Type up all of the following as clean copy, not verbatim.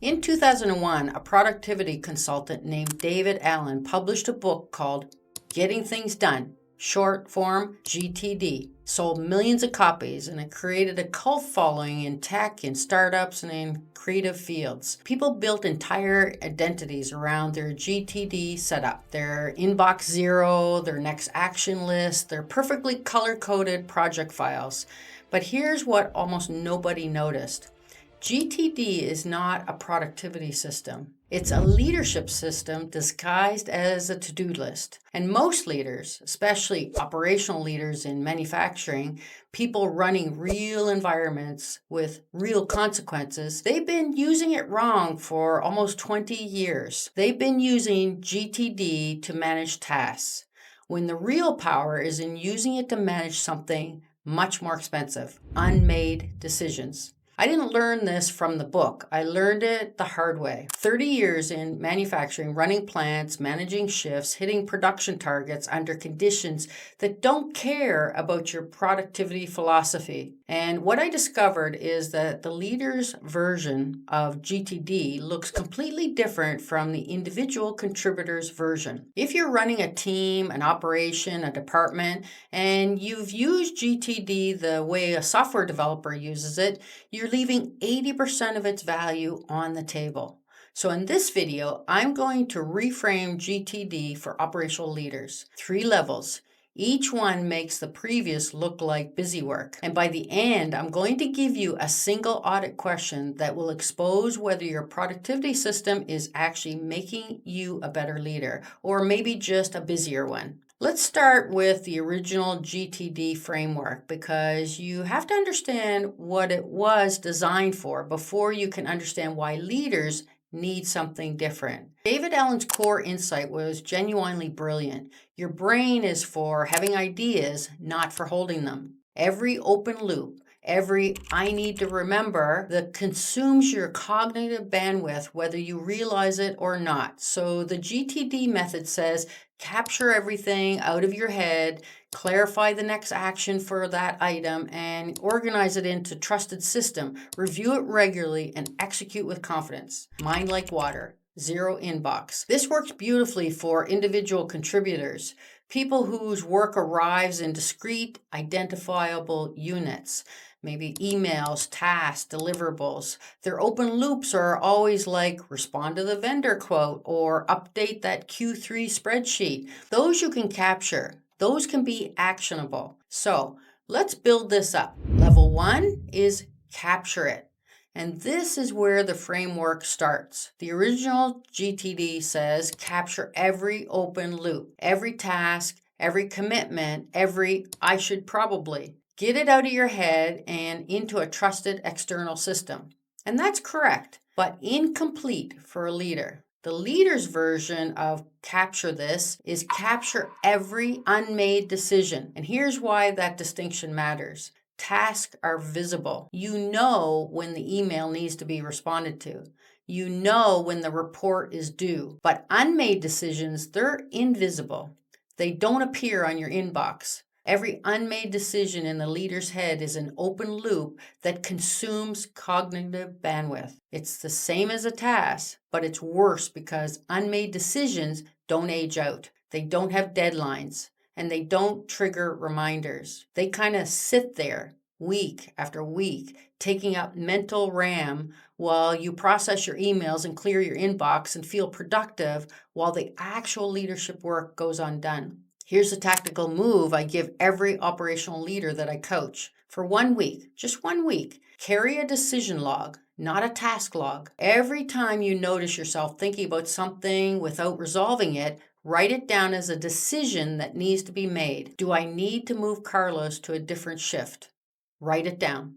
In 2001, a productivity consultant named David Allen published a book called Getting Things Done, short form GTD, sold millions of copies, and it created a cult following in tech, in startups, and in creative fields. People built entire identities around their GTD setup, their inbox zero, their next action list, their perfectly color-coded project files. But here's what almost nobody noticed. GTD is not a productivity system. It's a leadership system disguised as a to-do list. And most leaders, especially operational leaders in manufacturing, people running real environments with real consequences, they've been using it wrong for almost 20 years. They've been using GTD to manage tasks, when the real power is in using it to manage something much more expensive: unmade decisions. I didn't learn this from the book. I learned it the hard way. 30 years in manufacturing, running plants, managing shifts, hitting production targets under conditions that don't care about your productivity philosophy. And what I discovered is that the leader's version of GTD looks completely different from the individual contributor's version. If you're running a team, an operation, a department, and you've used GTD the way a software developer uses it, you're leaving 80% of its value on the table. So in this video, I'm going to reframe GTD for operational leaders. 3 levels. Each one makes the previous look like busy work. And by the end, I'm going to give you a single audit question that will expose whether your productivity system is actually making you a better leader, or maybe just a busier one. Let's start with the original GTD framework, because you have to understand what it was designed for before you can understand why leaders need something different. David Allen's core insight was genuinely brilliant. Your brain is for having ideas, not for holding them. Every open loop, every I need to remember, that consumes your cognitive bandwidth whether you realize it or not. So the GTD method says capture everything out of your head, clarify the next action for that item, and organize it into a trusted system. Review it regularly and execute with confidence. Mind like water. Zero inbox. This works beautifully for individual contributors, people whose work arrives in discrete, identifiable units. Maybe emails, tasks, deliverables. Their open loops are always like respond to the vendor quote or update that Q3 spreadsheet. Those you can capture. Those can be actionable. So let's build this up. Level 1 is capture it. And this is where the framework starts. The original GTD says capture every open loop, every task, every commitment, every I should probably. Get it out of your head and into a trusted external system. And that's correct, but incomplete for a leader. The leader's version of capture this is capture every unmade decision. And here's why that distinction matters. Tasks are visible. You know when the email needs to be responded to. You know when the report is due. But unmade decisions, they're invisible. They don't appear on your inbox. Every unmade decision in the leader's head is an open loop that consumes cognitive bandwidth. It's the same as a task, but it's worse because unmade decisions don't age out. They don't have deadlines, and they don't trigger reminders. They kind of sit there week after week, taking up mental RAM while you process your emails and clear your inbox and feel productive while the actual leadership work goes undone. Here's a tactical move I give every operational leader that I coach. For 1 week, just 1 week, carry a decision log, not a task log. Every time you notice yourself thinking about something without resolving it, write it down as a decision that needs to be made. Do I need to move Carlos to a different shift? Write it down.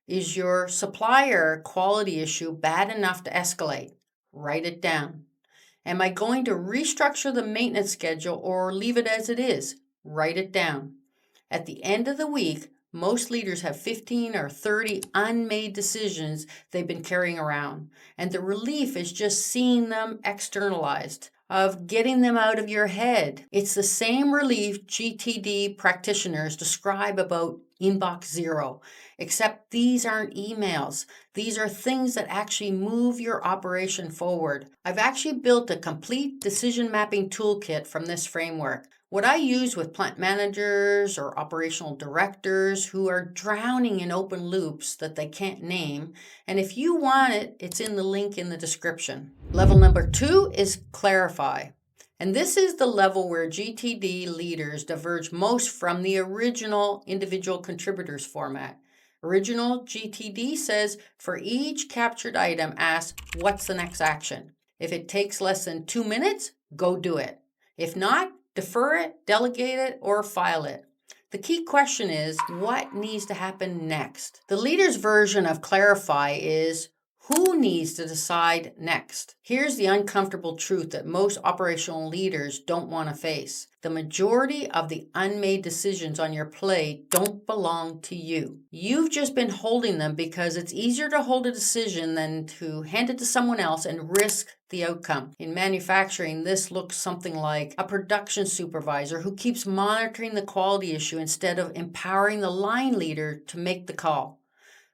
Is your supplier quality issue bad enough to escalate? Write it down. Am I going to restructure the maintenance schedule or leave it as it is? Write it down. At the end of the week, most leaders have 15 or 30 unmade decisions they've been carrying around, and the relief is just seeing them externalized. of getting them out of your head. It's the same relief GTD practitioners describe about inbox zero, except these aren't emails. These are things that actually move your operation forward. I've actually built a complete decision mapping toolkit from this framework. What I use with plant managers or operational directors who are drowning in open loops that they can't name. And if you want it, it's in the link in the description. Level number 2 is clarify. And this is the level where GTD leaders diverge most from the original individual contributors format. Original GTD says for each captured item, ask, what's the next action? If it takes less than 2 minutes, go do it. If not, defer it, delegate it, or file it. The key question is, what needs to happen next? The leader's version of clarify is, who needs to decide next? Here's the uncomfortable truth that most operational leaders don't want to face. The majority of the unmade decisions on your plate don't belong to you. You've just been holding them because it's easier to hold a decision than to hand it to someone else and risk the outcome. In manufacturing, this looks something like a production supervisor who keeps monitoring the quality issue instead of empowering the line leader to make the call.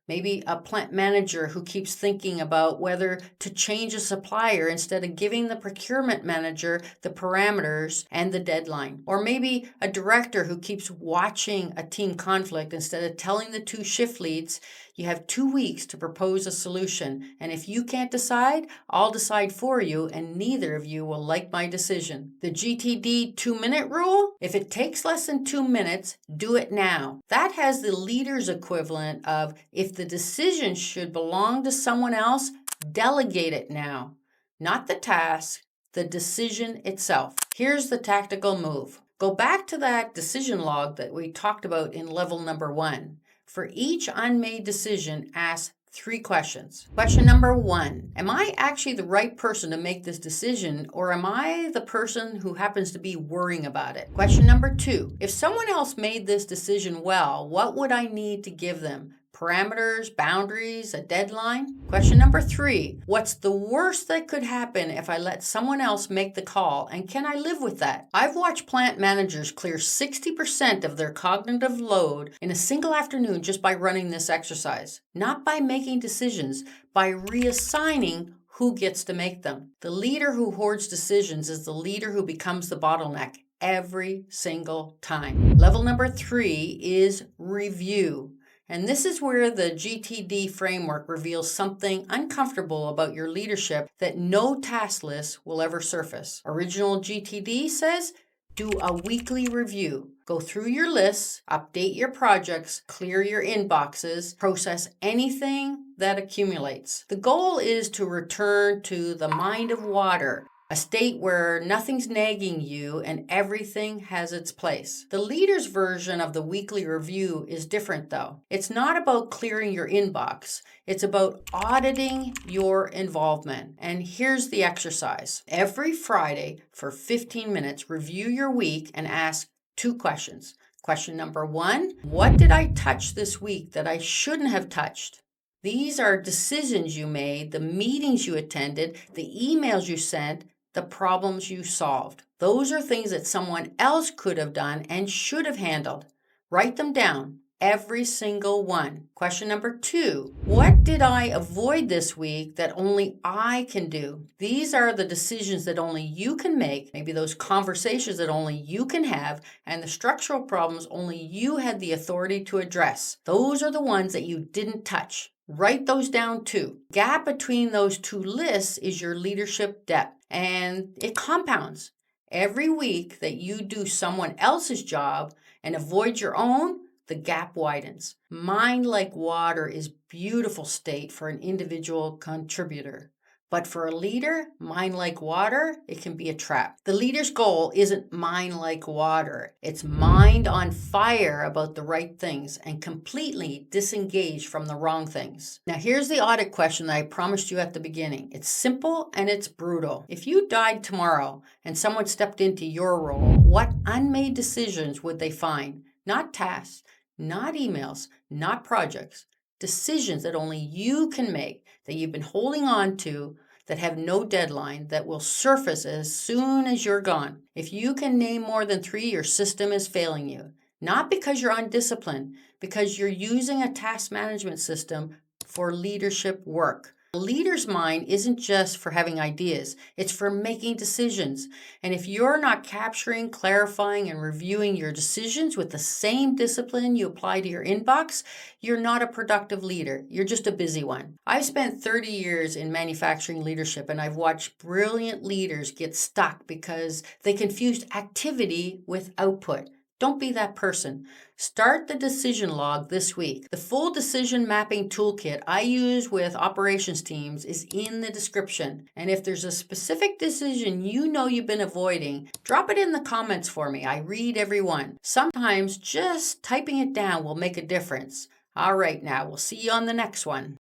Maybe a plant manager who keeps thinking about whether to change a supplier instead of giving the procurement manager the parameters and the deadline. Or maybe a director who keeps watching a team conflict instead of telling the 2 shift leads, you have 2 weeks to propose a solution. And if you can't decide, I'll decide for you, and neither of you will like my decision. The GTD 2-minute rule? If it takes less than 2 minutes, do it now. That has the leader's equivalent of, if the decision should belong to someone else, delegate it now. Not the task, the decision itself. Here's the tactical move. Go back to that decision log that we talked about in level number 1. For each unmade decision, ask 3 questions. Question number 1, am I actually the right person to make this decision, or am I the person who happens to be worrying about it? Question number 2, if someone else made this decision well, what would I need to give them? Parameters, boundaries, a deadline? Question number 3, what's the worst that could happen if I let someone else make the call, and can I live with that? I've watched plant managers clear 60% of their cognitive load in a single afternoon just by running this exercise. Not by making decisions, by reassigning who gets to make them. The leader who hoards decisions is the leader who becomes the bottleneck every single time. Level number 3 is review. And this is where the GTD framework reveals something uncomfortable about your leadership that no task list will ever surface. Original GTD says, do a weekly review. Go through your lists, update your projects, clear your inboxes, process anything that accumulates. The goal is to return to the mind of water, a state where nothing's nagging you and everything has its place. The leader's version of the weekly review is different though. It's not about clearing your inbox. It's about auditing your involvement. And here's the exercise. Every Friday for 15 minutes, review your week and ask 2 questions. Question number 1, what did I touch this week that I shouldn't have touched? These are decisions you made, the meetings you attended, the emails you sent, the problems you solved. Those are things that someone else could have done and should have handled. Write them down, every single one. Question number 2, what did I avoid this week that only I can do? These are the decisions that only you can make, maybe those conversations that only you can have, and the structural problems only you had the authority to address. Those are the ones that you didn't touch. Write those down too. Gap between those 2 lists is your leadership depth, and it compounds. Every week that you do someone else's job and avoid your own, the gap widens. Mind like water is beautiful state for an individual contributor. But for a leader, mind like water, it can be a trap. The leader's goal isn't mind like water. It's mind on fire about the right things and completely disengaged from the wrong things. Now here's the audit question that I promised you at the beginning. It's simple and it's brutal. If you died tomorrow and someone stepped into your role, what unmade decisions would they find? Not tasks, not emails, not projects. Decisions that only you can make, that you've been holding on to, that have no deadline that will surface as soon as you're gone. If you can name more than 3, your system is failing you. Not because you're undisciplined, because you're using a task management system for leadership work. A leader's mind isn't just for having ideas, it's for making decisions. And if you're not capturing, clarifying, and reviewing your decisions with the same discipline you apply to your inbox, you're not a productive leader. You're just a busy one. I've spent 30 years in manufacturing leadership, and I've watched brilliant leaders get stuck because they confused activity with output. Don't be that person. Start the decision log this week. The full decision mapping toolkit I use with operations teams is in the description. And if there's a specific decision you know you've been avoiding, drop it in the comments for me. I read every one. Sometimes just typing it down will make a difference. All right, now we'll see you on the next one.